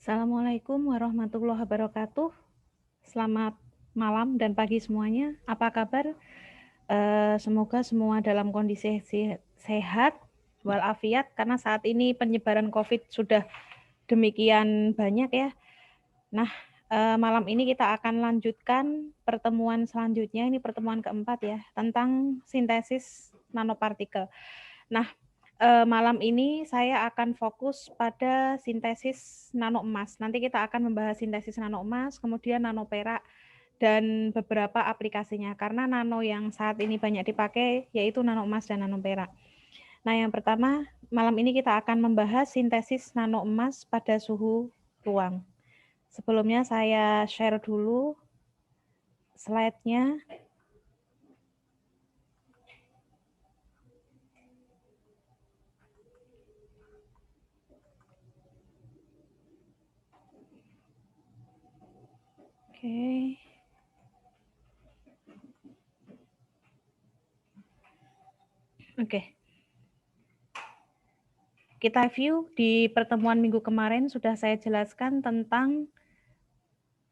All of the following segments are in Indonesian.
Assalamualaikum warahmatullahi wabarakatuh. Selamat malam dan pagi semuanya. Apa kabar? Semoga semua dalam kondisi sehat walafiat karena saat ini penyebaran COVID sudah demikian banyak ya. Nah, malam ini kita akan lanjutkan pertemuan selanjutnya, ini pertemuan keempat ya, tentang sintesis nanopartikel. Nah, malam ini saya akan fokus pada sintesis nano emas. Nanti kita akan membahas sintesis nano emas, kemudian nano perak, dan beberapa aplikasinya. Karena nano yang saat ini banyak dipakai yaitu nano emas dan nano perak. Nah, yang pertama, malam ini kita akan membahas sintesis nano emas pada suhu ruang. Sebelumnya saya share dulu slide-nya. Oke. Oke. Kita view di pertemuan minggu kemarin sudah saya jelaskan tentang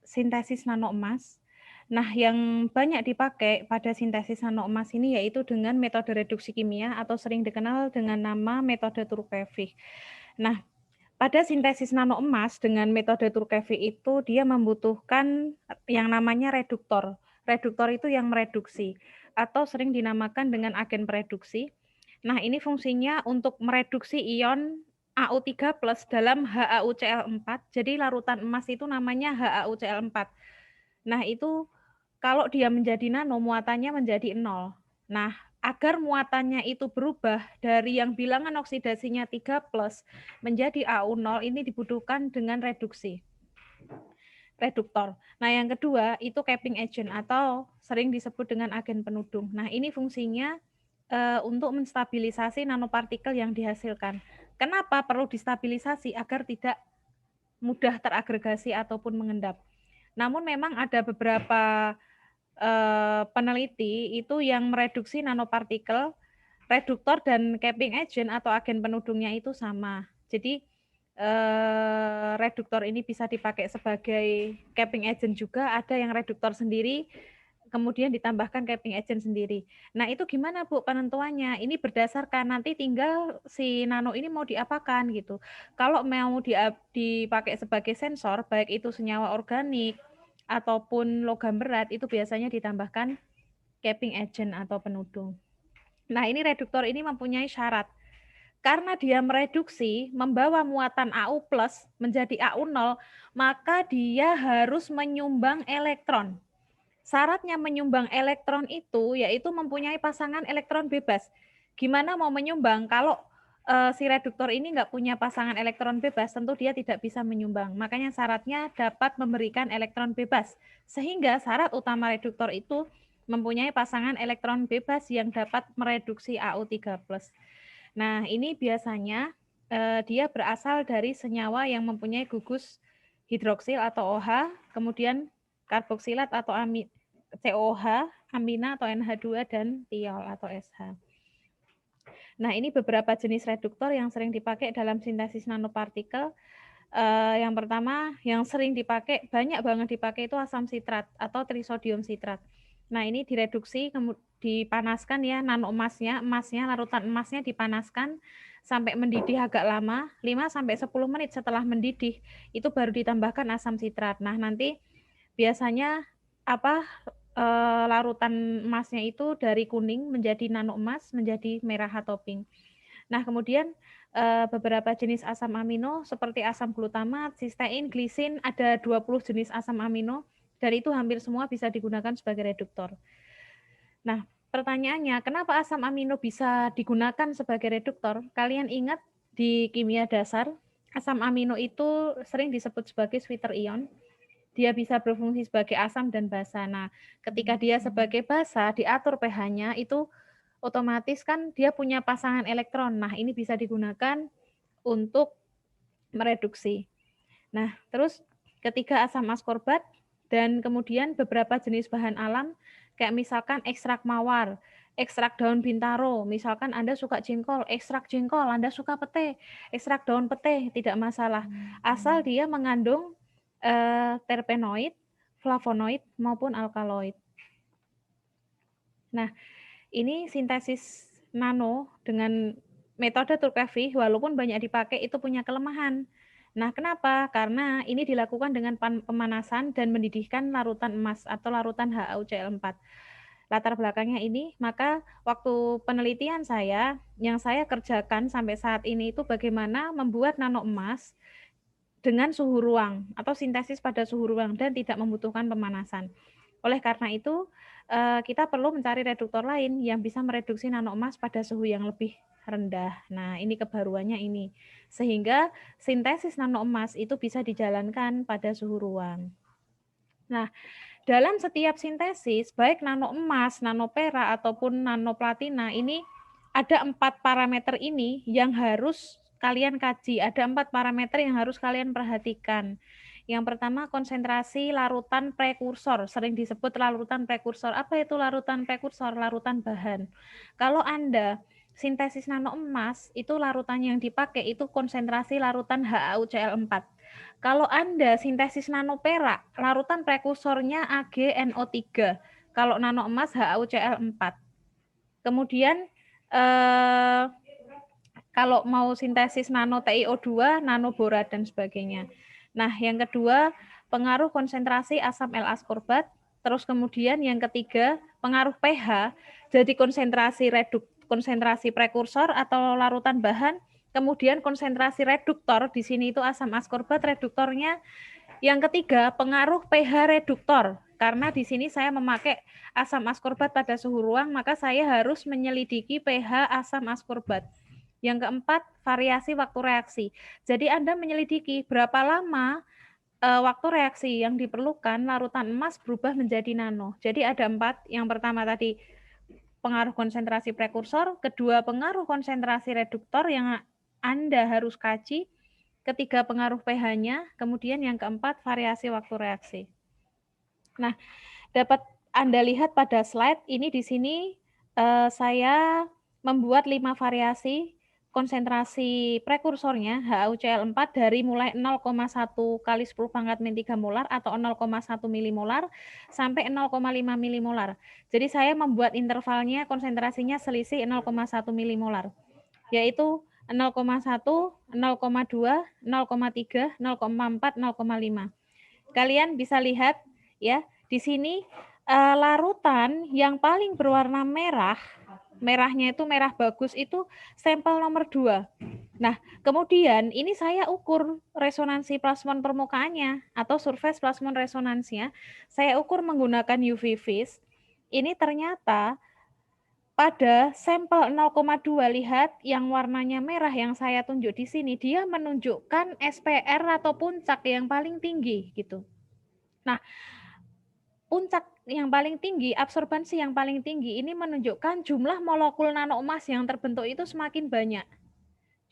sintesis nano emas. Nah, yang banyak dipakai pada sintesis nano emas ini yaitu dengan metode reduksi kimia atau sering dikenal dengan nama metode Turkevich. Nah, pada sintesis nano emas dengan metode Turkevich itu dia membutuhkan yang namanya reduktor. Reduktor itu yang mereduksi atau sering dinamakan dengan agen pereduksi. Nah, ini fungsinya untuk mereduksi ion AU3+ dalam HAUCl4. Jadi larutan emas itu namanya HAUCl4. Nah, itu kalau dia menjadi nano, muatannya menjadi 0. Nah, agar muatannya itu berubah dari yang bilangan oksidasinya 3+ menjadi AU0, ini dibutuhkan dengan reduktor. Nah, yang kedua itu capping agent atau sering disebut dengan agen penudung. Nah, ini fungsinya untuk menstabilisasi nanopartikel yang dihasilkan. Kenapa perlu distabilisasi? Agar tidak mudah teragregasi ataupun mengendap. Namun memang ada beberapa peneliti itu yang mereduksi nanopartikel, reduktor dan capping agent atau agen penudungnya itu sama. Jadi reduktor ini bisa dipakai sebagai capping agent juga, ada yang reduktor sendiri, kemudian ditambahkan capping agent sendiri. Nah, itu gimana Bu penentuannya? Ini berdasarkan nanti tinggal si nano ini mau diapakan gitu. Kalau mau dipakai sebagai sensor, baik itu senyawa organik ataupun logam berat, itu biasanya ditambahkan capping agent atau penudung. Nah, ini reduktor ini mempunyai syarat. Karena dia mereduksi, membawa muatan AU+ menjadi AU0, maka dia harus menyumbang elektron. Syaratnya menyumbang elektron itu yaitu mempunyai pasangan elektron bebas. Gimana mau menyumbang kalau si reduktor ini nggak punya pasangan elektron bebas, tentu dia tidak bisa menyumbang. Makanya syaratnya dapat memberikan elektron bebas. Sehingga syarat utama reduktor itu mempunyai pasangan elektron bebas yang dapat mereduksi AU3+. Nah, ini biasanya dia berasal dari senyawa yang mempunyai gugus hidroksil atau OH, kemudian karboksilat atau COH, amina atau NH2, dan tiol atau SH. Nah, ini beberapa jenis reduktor yang sering dipakai dalam sintesis nanopartikel. Yang pertama, yang sering dipakai, banyak banget dipakai itu asam sitrat atau trisodium sitrat. Nah, ini direduksi, dipanaskan ya, nano emasnya, larutan emasnya dipanaskan sampai mendidih agak lama, 5-10 menit setelah mendidih, itu baru ditambahkan asam sitrat. Nah, nanti biasanya larutan emasnya itu dari kuning menjadi nano emas, menjadi merah atau pink. Nah, kemudian beberapa jenis asam amino seperti asam glutamat, sistein, glisin, ada 20 jenis asam amino, dan itu hampir semua bisa digunakan sebagai reduktor. Nah, pertanyaannya, kenapa asam amino bisa digunakan sebagai reduktor? Kalian ingat di kimia dasar, asam amino itu sering disebut sebagai sweeter ion. Dia bisa berfungsi sebagai asam dan basa. Nah, ketika dia sebagai basa, diatur pH-nya itu otomatis kan dia punya pasangan elektron. Nah, ini bisa digunakan untuk mereduksi. Nah, terus ketiga asam askorbat dan kemudian beberapa jenis bahan alam kayak misalkan ekstrak mawar. ekstrak daun bintaro, misalkan Anda suka jengkol, ekstrak jengkol, Anda suka pete, ekstrak daun pete, tidak masalah. Asal dia mengandung terpenoid, flavonoid maupun alkaloid. Nah, ini sintesis nano dengan metode Turkevi walaupun banyak dipakai itu punya kelemahan. Nah, kenapa? Karena ini dilakukan dengan pemanasan dan mendidihkan larutan emas atau larutan HaCl4. Latar belakangnya ini, maka waktu penelitian saya, yang saya kerjakan sampai saat ini itu bagaimana membuat nano emas dengan suhu ruang atau sintesis pada suhu ruang dan tidak membutuhkan pemanasan. Oleh karena itu, kita perlu mencari reduktor lain yang bisa mereduksi nano emas pada suhu yang lebih rendah. Nah, ini kebaruannya ini. Sehingga sintesis nano emas itu bisa dijalankan pada suhu ruang. Nah, dalam setiap sintesis, baik nano emas, nano perak, ataupun nano platina, ini ada 4 parameter ini yang harus kalian kaji. Ada 4 parameter yang harus kalian perhatikan. Yang pertama, konsentrasi larutan prekursor, sering disebut larutan prekursor. Apa itu larutan prekursor? Larutan bahan. Kalau Anda sintesis nano emas, itu larutan yang dipakai itu konsentrasi larutan HaCl4. Kalau Anda sintesis nano perak, larutan prekursornya AgNO3. Kalau nano emas HaCl4. Kemudian kalau mau sintesis nano TiO2, nano borat dan sebagainya. Nah, yang kedua, pengaruh konsentrasi asam L-askorbat. Terus kemudian yang ketiga, pengaruh pH. Jadi konsentrasi prekursor atau larutan bahan. Kemudian konsentrasi reduktor, di sini itu asam askorbat reduktornya. Yang ketiga, pengaruh pH reduktor. Karena di sini saya memakai asam askorbat pada suhu ruang, maka saya harus menyelidiki pH asam askorbat. Yang keempat, variasi waktu reaksi. Jadi Anda menyelidiki berapa lama waktu reaksi yang diperlukan larutan emas berubah menjadi nano. Jadi ada 4. Yang pertama tadi pengaruh konsentrasi prekursor, kedua pengaruh konsentrasi reduktor yang Anda harus kaji, ketiga pengaruh pH-nya, kemudian yang keempat variasi waktu reaksi. Nah, dapat Anda lihat pada slide ini di sini saya membuat 5 variasi konsentrasi prekursornya HaCl4 dari mulai 0,1 kali 10 pangkat min 3 molar atau 0,1 milimolar sampai 0,5 milimolar. Jadi saya membuat intervalnya konsentrasinya selisih 0,1 milimolar, yaitu 0,1, 0,2, 0,3, 0,4, 0,5. Kalian bisa lihat ya, di sini larutan yang paling berwarna merah, merahnya itu merah bagus itu sampel nomor 2. Nah, kemudian ini saya ukur resonansi plasmon permukaannya atau surface plasmon resonansinya. Saya ukur menggunakan UV vis. Ini ternyata pada sampel 0,2, lihat yang warnanya merah yang saya tunjuk di sini, dia menunjukkan SPR atau puncak yang paling tinggi gitu. Nah, puncak yang paling tinggi, absorbansi yang paling tinggi ini menunjukkan jumlah molekul nano emas yang terbentuk itu semakin banyak.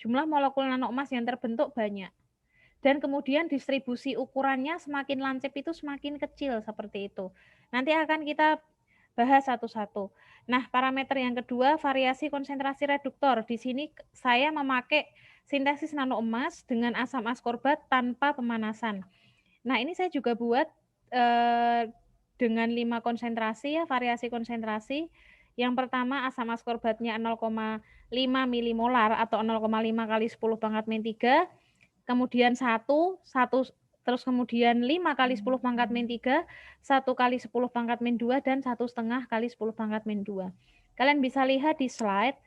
Jumlah molekul nano emas yang terbentuk banyak. Dan kemudian distribusi ukurannya semakin lancip itu semakin kecil seperti itu. Nanti akan kita bahas satu-satu. Nah, parameter yang kedua, variasi konsentrasi reduktor. Di sini saya memakai sintesis nano emas dengan asam askorbat tanpa pemanasan. Nah, ini saya juga buat dengan 5 konsentrasi ya, variasi konsentrasi. Yang pertama asam askorbatnya 0,5 milimolar atau 0,5 kali 10 pangkat min 3. Kemudian 1 terus kemudian 5 kali 10 pangkat min 3, 1 kali 10 pangkat min 2, dan 1,5 kali 10 pangkat min 2. Kalian bisa lihat di slide,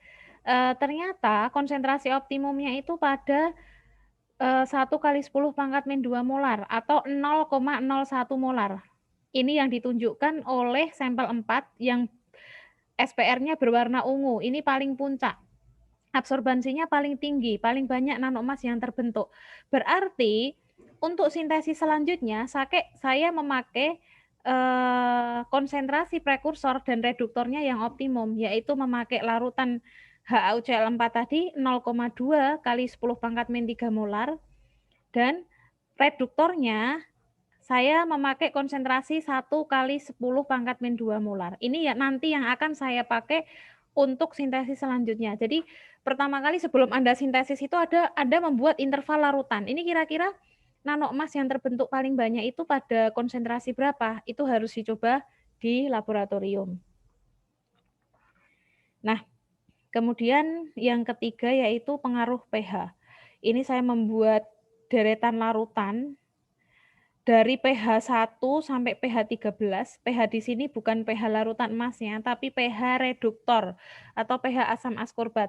ternyata konsentrasi optimumnya itu pada 1 kali 10 pangkat min 2 molar atau 0,01 molar. Ini yang ditunjukkan oleh sampel 4 yang SPR-nya berwarna ungu. Ini paling puncak. Absorbansinya paling tinggi, paling banyak nano emas yang terbentuk. Berarti untuk sintesis selanjutnya saya memakai konsentrasi prekursor dan reduktornya yang optimum, yaitu memakai larutan HaCl4 tadi 0,2 kali 10 pangkat min 3 molar, dan reduktornya saya memakai konsentrasi 1 kali 10 pangkat min 2 molar. Ini ya nanti yang akan saya pakai untuk sintesis selanjutnya. Jadi pertama kali sebelum Anda sintesis itu Anda membuat interval larutan. Ini kira-kira nano emas yang terbentuk paling banyak itu pada konsentrasi berapa? Itu harus dicoba di laboratorium. Nah, kemudian yang ketiga yaitu pengaruh pH. Ini saya membuat deretan larutan dari pH 1 sampai pH 13. pH di sini bukan pH larutan emasnya, tapi pH reduktor atau pH asam askorbat.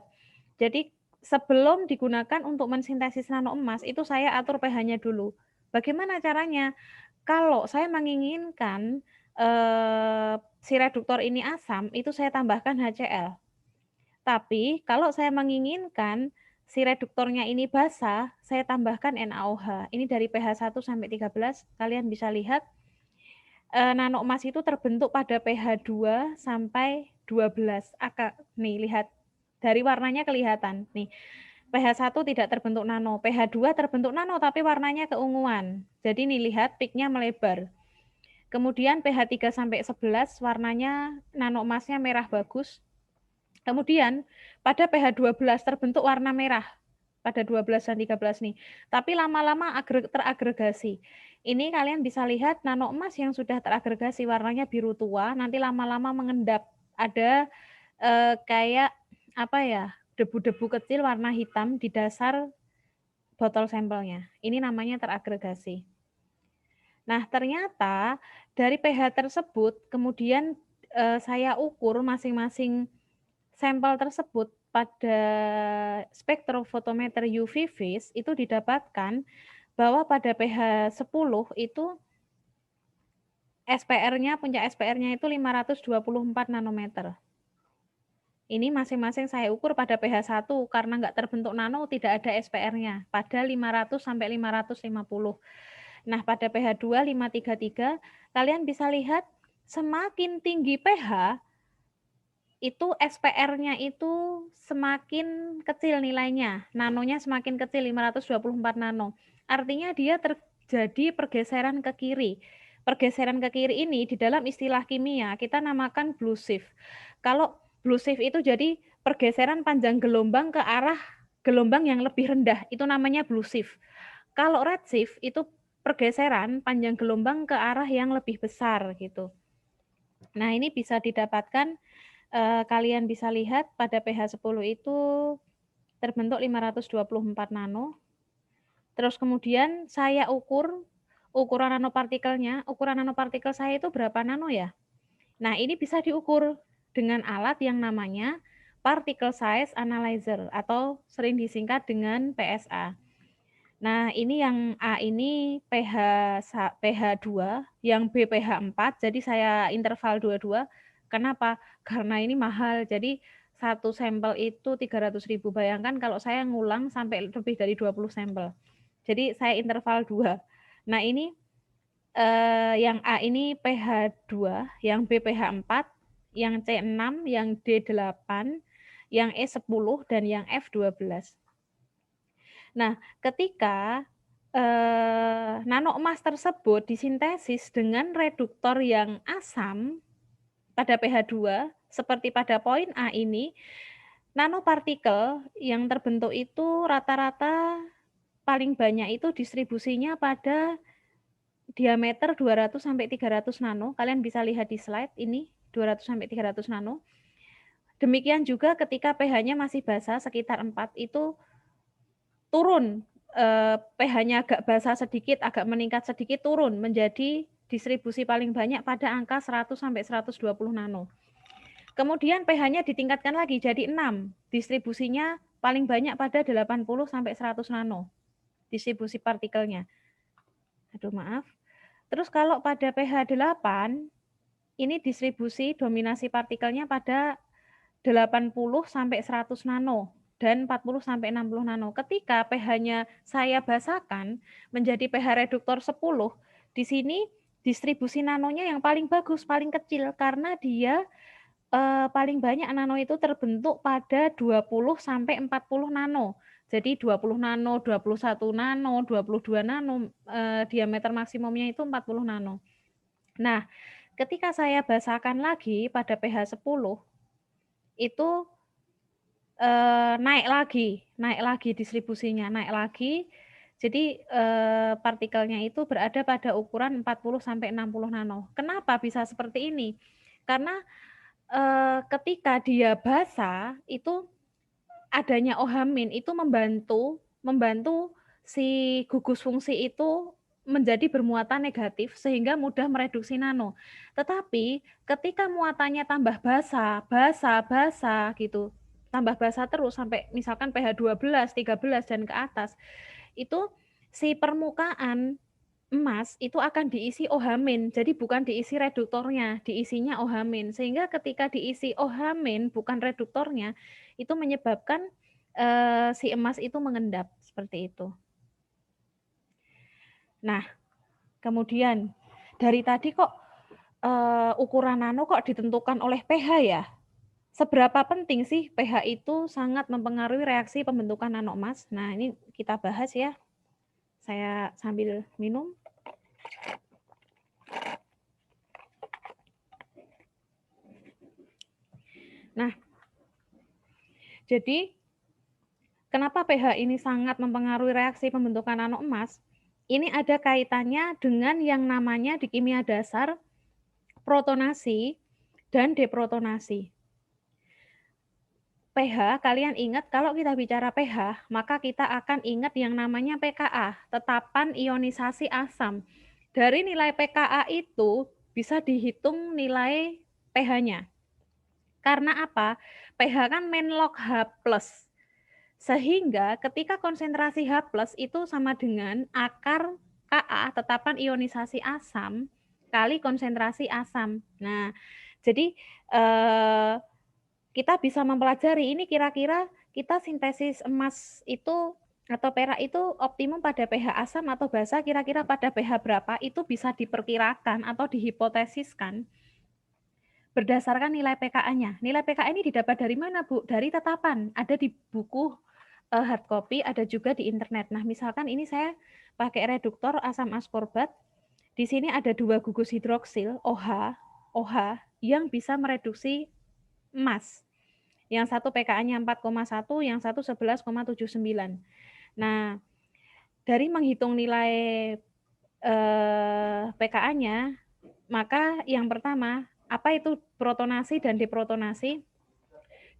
Jadi sebelum digunakan untuk mensintesis nano emas, itu saya atur pH-nya dulu. Bagaimana caranya? Kalau saya menginginkan si reduktor ini asam, itu saya tambahkan HCl. Tapi kalau saya menginginkan si reduktornya ini basah, saya tambahkan NaOH. Ini dari pH 1 sampai 13, kalian bisa lihat nano emas itu terbentuk pada pH 2 sampai 12. Nih lihat, dari warnanya kelihatan. Nih, pH 1 tidak terbentuk nano, pH 2 terbentuk nano tapi warnanya keunguan. Jadi nih lihat peaknya melebar. Kemudian pH 3 sampai 11 warnanya nano emasnya merah bagus. Kemudian pada pH 12 terbentuk warna merah pada 12 dan 13 nih. Tapi lama-lama teragregasi. Ini kalian bisa lihat nano emas yang sudah teragregasi warnanya biru tua, nanti lama-lama mengendap. Ada kayak apa ya? Debu-debu kecil warna hitam di dasar botol sampelnya. Ini namanya teragregasi. Nah, ternyata dari pH tersebut kemudian saya ukur masing-masing sampel tersebut pada spektrofotometer UV vis itu didapatkan bahwa pada pH 10 itu SPR-nya, puncak SPR-nya itu 524 nanometer. Ini masing-masing saya ukur pada pH 1 karena nggak terbentuk nano tidak ada SPR-nya pada 500 sampai 550. Nah, pada pH 2 533 kalian bisa lihat semakin tinggi pH itu SPR-nya itu semakin kecil nilainya, nanonya semakin kecil 524 nano. Artinya dia terjadi pergeseran ke kiri. Pergeseran ke kiri ini di dalam istilah kimia kita namakan blue shift. Kalau blue shift itu jadi pergeseran panjang gelombang ke arah gelombang yang lebih rendah, itu namanya blue shift. Kalau red shift itu pergeseran panjang gelombang ke arah yang lebih besar gitu. Nah, ini bisa didapatkan kalian bisa lihat pada pH 10 itu terbentuk 524 nano. Terus kemudian saya ukur ukuran nanopartikelnya, ukuran nanopartikel saya itu berapa nano ya? Nah, ini bisa diukur dengan alat yang namanya particle size analyzer atau sering disingkat dengan PSA. Nah, ini yang A ini pH 2, yang B pH 4, jadi saya interval 22. Kenapa? Karena ini mahal. Jadi satu sampel itu 300.000. Bayangkan kalau saya ngulang sampai lebih dari 20 sampel. Jadi saya interval 2. Nah, ini yang A ini pH 2, yang B pH 4, yang C 6, yang D 8, yang E 10, dan yang F 12. Nah, ketika nano emas tersebut disintesis dengan reduktor yang asam pada pH 2, seperti pada poin A ini, nanopartikel yang terbentuk itu rata-rata paling banyak itu distribusinya pada diameter 200 sampai 300 nano. Kalian bisa lihat di slide ini, 200 sampai 300 nano. Demikian juga ketika pH-nya masih basah sekitar 4 itu turun, pH-nya agak basah sedikit, agak meningkat sedikit, turun menjadi distribusi paling banyak pada angka 100 sampai 120 nano. Kemudian pH-nya ditingkatkan lagi jadi 6, distribusinya paling banyak pada 80 sampai 100 nano, distribusi partikelnya. Aduh maaf. Terus kalau pada pH 8, ini distribusi dominasi partikelnya pada 80 sampai 100 nano dan 40 sampai 60 nano. Ketika pH-nya saya basahkan menjadi pH reduktor 10, di sini distribusi nanonya yang paling bagus, paling kecil karena dia paling banyak nano itu terbentuk pada 20 sampai 40 nano. Jadi 20 nano, 21 nano, 22 nano, diameter maksimumnya itu 40 nano. Nah, ketika saya basahkan lagi pada pH 10, itu naik lagi distribusinya, naik lagi. Jadi partikelnya itu berada pada ukuran 40 sampai 60 nano. Kenapa bisa seperti ini? Karena ketika dia basah itu adanya OH- itu membantu si gugus fungsi itu menjadi bermuatan negatif sehingga mudah mereduksi nano. Tetapi ketika muatannya tambah basah gitu, tambah basah terus sampai misalkan pH 12, 13 dan ke atas, itu si permukaan emas itu akan diisi OH-, jadi bukan diisi reduktornya, diisinya OH-, sehingga ketika diisi OH- bukan reduktornya, itu menyebabkan si emas itu mengendap seperti itu. Nah, kemudian dari tadi kok ukuran nano kok ditentukan oleh pH ya? Seberapa penting sih pH itu sangat mempengaruhi reaksi pembentukan nano emas? Nah, ini kita bahas ya. Saya sambil minum. Nah, jadi kenapa pH ini sangat mempengaruhi reaksi pembentukan nano emas? Ini ada kaitannya dengan yang namanya di kimia dasar protonasi dan deprotonasi. pH, kalian ingat kalau kita bicara pH, maka kita akan ingat yang namanya pKa, tetapan ionisasi asam. Dari nilai pKa itu bisa dihitung nilai pH-nya. Karena apa? pH kan menlog H+. Sehingga ketika konsentrasi H+ itu sama dengan akar Ka, tetapan ionisasi asam, kali konsentrasi asam. Nah, jadi kita bisa mempelajari ini kira-kira kita sintesis emas itu atau perak itu optimum pada pH asam atau basa kira-kira pada pH berapa itu bisa diperkirakan atau dihipotesiskan berdasarkan nilai pKa-nya. Nilai pKa ini didapat dari mana, Bu? Dari tetapan. Ada di buku hard copy, ada juga di internet. Nah, misalkan ini saya pakai reduktor asam askorbat. Di sini ada 2 gugus hidroksil OH yang bisa mereduksi emas. Yang satu pKa-nya 4,1, yang satu 11,79. Nah, dari menghitung nilai pKa-nya, maka yang pertama, apa itu protonasi dan deprotonasi?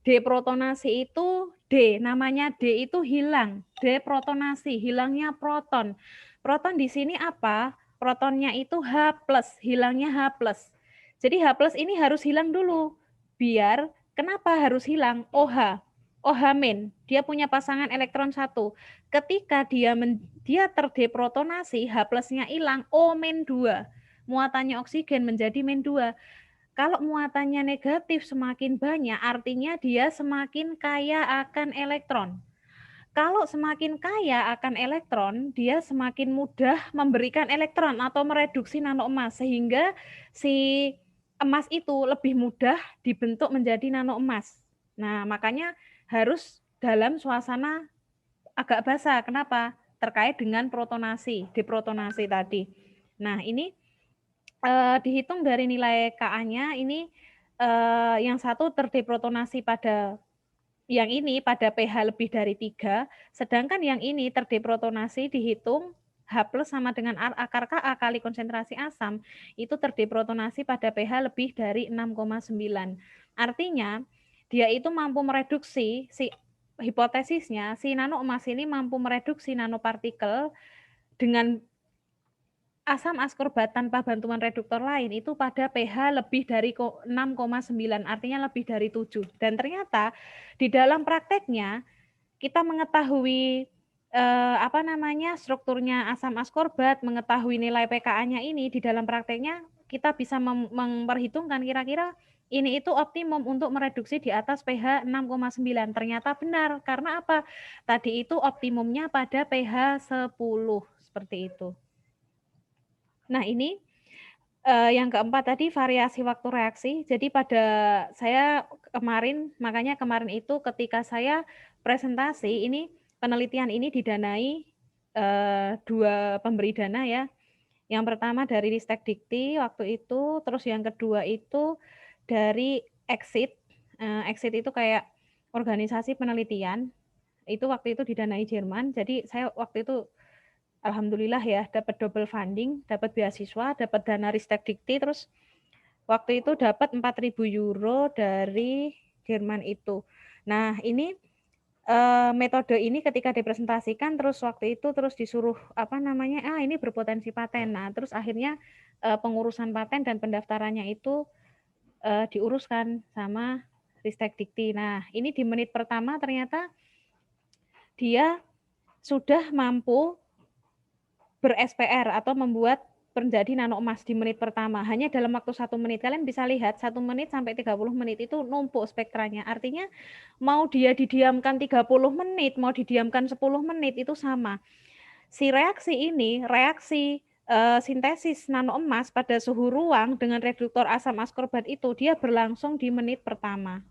Deprotonasi itu D, namanya D itu hilang. Deprotonasi, hilangnya proton. Proton di sini apa? Protonnya itu H+, hilangnya H+. Jadi H+ ini harus hilang dulu. Biar, kenapa harus hilang? OH. OH-, dia punya pasangan elektron 1. Ketika dia terdeprotonasi, H+-nya hilang, O-2. Muatannya oksigen menjadi -2. Kalau muatannya negatif semakin banyak, artinya dia semakin kaya akan elektron. Kalau semakin kaya akan elektron, dia semakin mudah memberikan elektron atau mereduksi nano emas, sehingga si emas itu lebih mudah dibentuk menjadi nano emas. Nah, makanya harus dalam suasana agak basah. Kenapa? Terkait dengan protonasi, deprotonasi tadi. Nah, ini dihitung dari nilai Ka-nya ini yang satu terdeprotonasi pada yang ini pada pH lebih dari 3, sedangkan yang ini terdeprotonasi dihitung H+ sama dengan akar Ka kali konsentrasi asam, itu terdeprotonasi pada pH lebih dari 6,9. Artinya, dia itu mampu mereduksi hipotesisnya, si nano emas ini mampu mereduksi nanopartikel dengan asam askorbat tanpa bantuan reduktor lain itu pada pH lebih dari 6,9, artinya lebih dari 7. Dan ternyata di dalam prakteknya kita mengetahui strukturnya asam askorbat, mengetahui nilai pKa-nya ini di dalam prakteknya kita bisa memperhitungkan kira-kira ini itu optimum untuk mereduksi di atas pH 6,9. Ternyata benar karena apa? Tadi itu optimumnya pada pH 10 seperti itu. Nah, ini yang keempat tadi variasi waktu reaksi. Jadi pada saya makanya kemarin itu ketika saya presentasi ini penelitian ini didanai 2 pemberi dana ya. Yang pertama dari Ristek Dikti waktu itu, terus yang kedua itu dari Exit. EXIT itu kayak organisasi penelitian, itu waktu itu didanai Jerman. Jadi saya waktu itu alhamdulillah ya dapat double funding, dapat beasiswa, dapat dana Ristek Dikti, terus waktu itu dapat 4.000 euro dari Jerman itu. Nah, ini metode ini ketika dipresentasikan terus waktu itu terus disuruh apa namanya ini berpotensi paten. Nah terus akhirnya pengurusan paten dan pendaftarannya itu diuruskan sama Ristek Dikti. Nah ini di menit pertama ternyata dia sudah mampu ber-SPR atau membuat menjadi nano emas di menit pertama. Hanya dalam waktu 1 menit. Kalian bisa lihat 1 menit sampai 30 menit itu numpuk spektranya. Artinya mau dia didiamkan 30 menit, mau didiamkan 10 menit itu sama. Si reaksi ini, reaksi sintesis nano emas pada suhu ruang dengan reduktor asam askorbat itu dia berlangsung di menit pertama.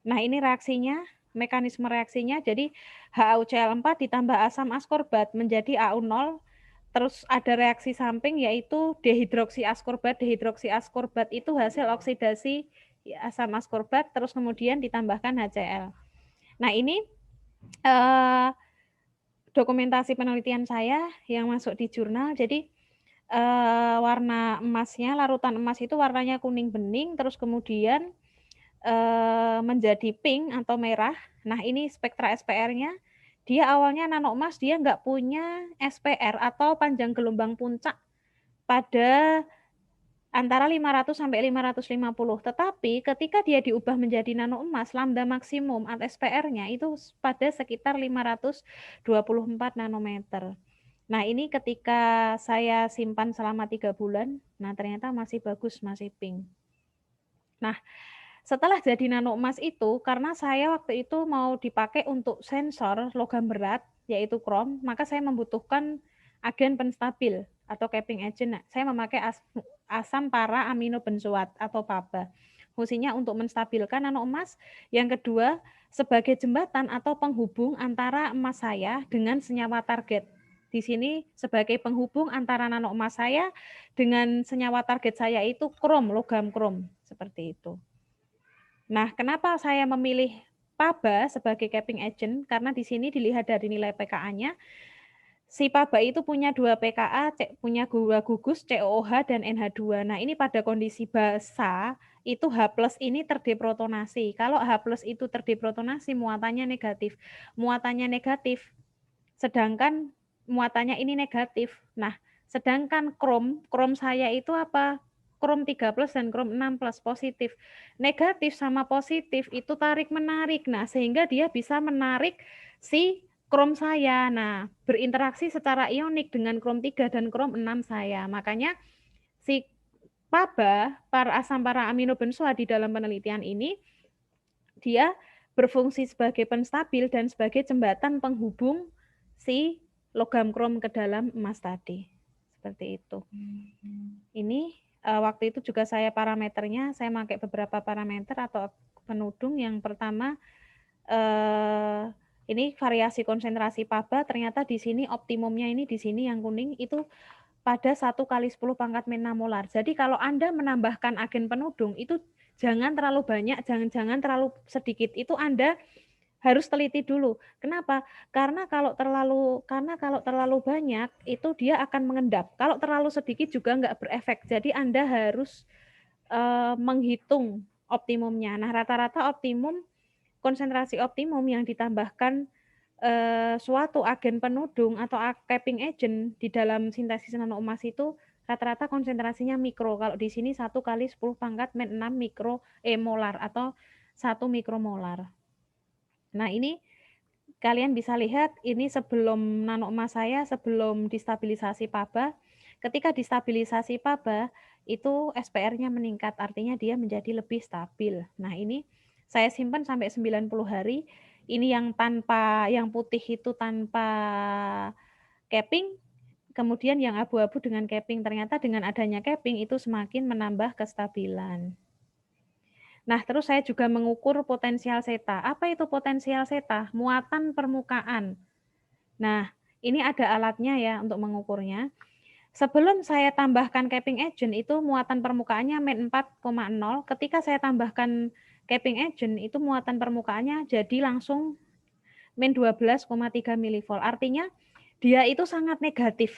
Nah, ini reaksinya, mekanisme reaksinya jadi HaCl4 ditambah asam askorbat menjadi AU0. Terus ada reaksi samping yaitu dehidroksi askorbat. Dehidroksi askorbat itu hasil oksidasi asam askorbat terus kemudian ditambahkan HCl. Nah, ini dokumentasi penelitian saya yang masuk di jurnal. Jadi warna emasnya, larutan emas itu warnanya kuning bening, terus kemudian menjadi pink atau merah. Nah ini spektra SPR-nya. Dia awalnya nano emas dia nggak punya SPR atau panjang gelombang puncak pada antara 500 sampai 550. Tetapi ketika dia diubah menjadi nano emas, lambda maksimum atau SPR-nya itu pada sekitar 524 nanometer. Nah ini ketika saya simpan selama 3 bulan, nah ternyata masih bagus, masih pink. Nah setelah jadi nano emas itu, karena saya waktu itu mau dipakai untuk sensor logam berat, yaitu krom, maka saya membutuhkan agen penstabil atau capping agent. Nah, saya memakai asam para amino benzoat atau PABA. Fungsinya untuk menstabilkan nano emas. Yang kedua, sebagai jembatan atau penghubung antara emas saya dengan senyawa target. Di sini sebagai penghubung antara nano emas saya dengan senyawa target saya itu krom, logam krom, seperti itu. Nah, kenapa saya memilih PABA sebagai capping agent? Karena di sini dilihat dari nilai pKa-nya, si PABA itu punya 2 pKa, punya 2 gugus COOH dan NH2. Nah, ini pada kondisi basa, itu H+ ini terdeprotonasi. Kalau H+ itu terdeprotonasi, muatannya negatif. Muatannya negatif, sedangkan muatannya ini negatif. Nah, sedangkan krom saya itu apa? Krom 3+ dan krom 6+ positif. Negatif sama positif itu tarik-menarik. Nah, sehingga dia bisa menarik si krom saya. Nah, berinteraksi secara ionik dengan krom 3 dan krom 6 saya. Makanya si PABA, asam para amino benzoat di dalam penelitian ini, dia berfungsi sebagai penstabil dan sebagai jembatan penghubung si logam krom ke dalam emas tadi. Seperti itu. Ini waktu itu juga saya parameternya, saya pakai beberapa parameter atau penudung. Yang pertama, ini variasi konsentrasi PABA, ternyata di sini optimumnya ini di sini yang kuning itu pada 1 kali 10 pangkat min 6 molar. Jadi kalau Anda menambahkan agen penudung itu jangan terlalu banyak, jangan terlalu sedikit. Itu Anda harus teliti dulu. Kenapa? Karena kalau terlalu banyak itu dia akan mengendap. Kalau terlalu sedikit juga nggak berefek. Jadi Anda harus menghitung optimumnya. Nah, rata-rata optimum konsentrasi optimum yang ditambahkan suatu agen penudung atau capping agent di dalam sintesis nano emas itu rata-rata konsentrasinya mikro. Kalau di sini 1 kali 10 pangkat min 6 molar atau 1 mikromolar. Nah, ini kalian bisa lihat ini sebelum nano emas saya, sebelum distabilisasi PABA. Ketika distabilisasi PABA, itu SPR-nya meningkat, artinya dia menjadi lebih stabil. Nah, ini saya simpan sampai 90 hari. Ini yang putih itu tanpa capping, kemudian yang abu-abu dengan capping. Ternyata dengan adanya capping itu semakin menambah kestabilan. Nah, terus saya juga mengukur potensial zeta. Apa itu potensial zeta? Muatan permukaan. Nah, ini ada alatnya ya untuk mengukurnya. Sebelum saya tambahkan capping agent itu muatan permukaannya min 4,0. Ketika saya tambahkan capping agent itu muatan permukaannya jadi langsung min 12,3 mV. Artinya dia itu sangat negatif.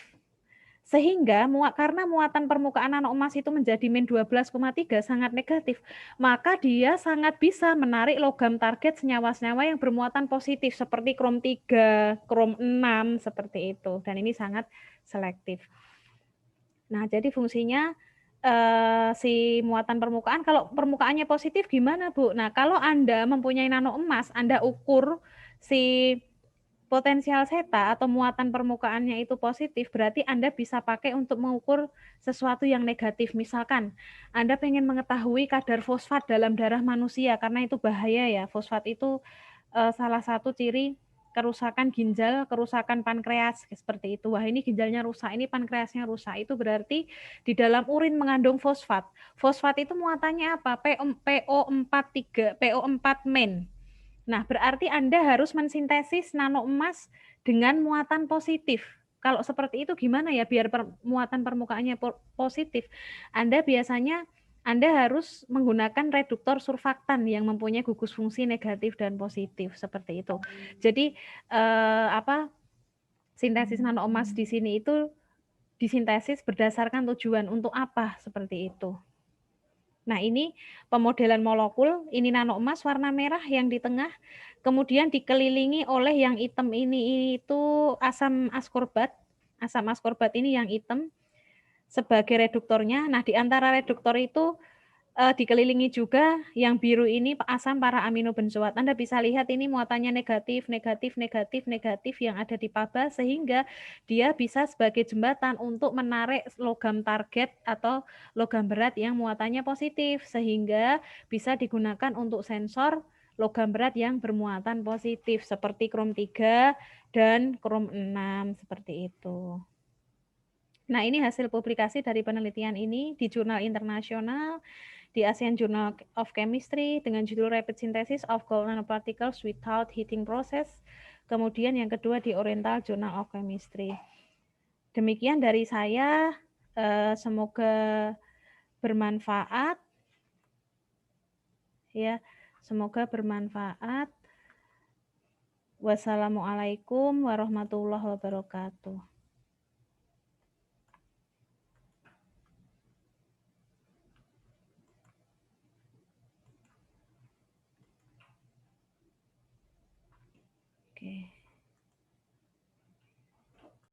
Sehingga karena muatan permukaan nano emas itu menjadi min 12,3 sangat negatif, maka dia sangat bisa menarik logam target senyawa-senyawa yang bermuatan positif seperti krom 3, krom 6 seperti itu. Dan ini sangat selektif. Nah, jadi fungsinya si muatan permukaan, kalau permukaannya positif gimana, Bu? Nah, kalau Anda mempunyai nano emas, Anda ukur si potensial zeta atau muatan permukaannya itu positif, berarti Anda bisa pakai untuk mengukur sesuatu yang negatif. Misalkan Anda pengen mengetahui kadar fosfat dalam darah manusia, karena itu bahaya ya. Fosfat itu salah satu ciri kerusakan ginjal, kerusakan pankreas, seperti itu. Wah, ini ginjalnya rusak, ini pankreasnya rusak. Itu berarti di dalam urin mengandung fosfat. Fosfat itu muatannya apa? PO4 men. Nah, berarti Anda harus mensintesis nano emas dengan muatan positif. Kalau seperti itu gimana ya biar muatan permukaannya positif? Anda harus menggunakan reduktor surfaktan yang mempunyai gugus fungsi negatif dan positif seperti itu. Jadi sintesis nano emas di sini itu disintesis berdasarkan tujuan untuk apa seperti itu. Nah, ini pemodelan molekul, ini nano emas warna merah yang di tengah, kemudian dikelilingi oleh yang hitam ini itu asam askorbat. Asam askorbat ini yang hitam sebagai reduktornya. Nah, di antara reduktor itu dikelilingi juga yang biru ini asam para amino benzoat. Anda bisa lihat ini muatannya negatif, negatif, negatif, negatif yang ada di PABA sehingga dia bisa sebagai jembatan untuk menarik logam target atau logam berat yang muatannya positif sehingga bisa digunakan untuk sensor logam berat yang bermuatan positif seperti krom 3 dan krom 6 seperti itu. Nah, ini hasil publikasi dari penelitian ini di jurnal internasional di ASEAN Journal of Chemistry dengan judul Rapid Synthesis of Gold Nanoparticles Without Heating Process. Kemudian yang kedua di Oriental Journal of Chemistry. Demikian dari saya, semoga bermanfaat. Ya, semoga bermanfaat. Wassalamualaikum warahmatullahi wabarakatuh. Oke.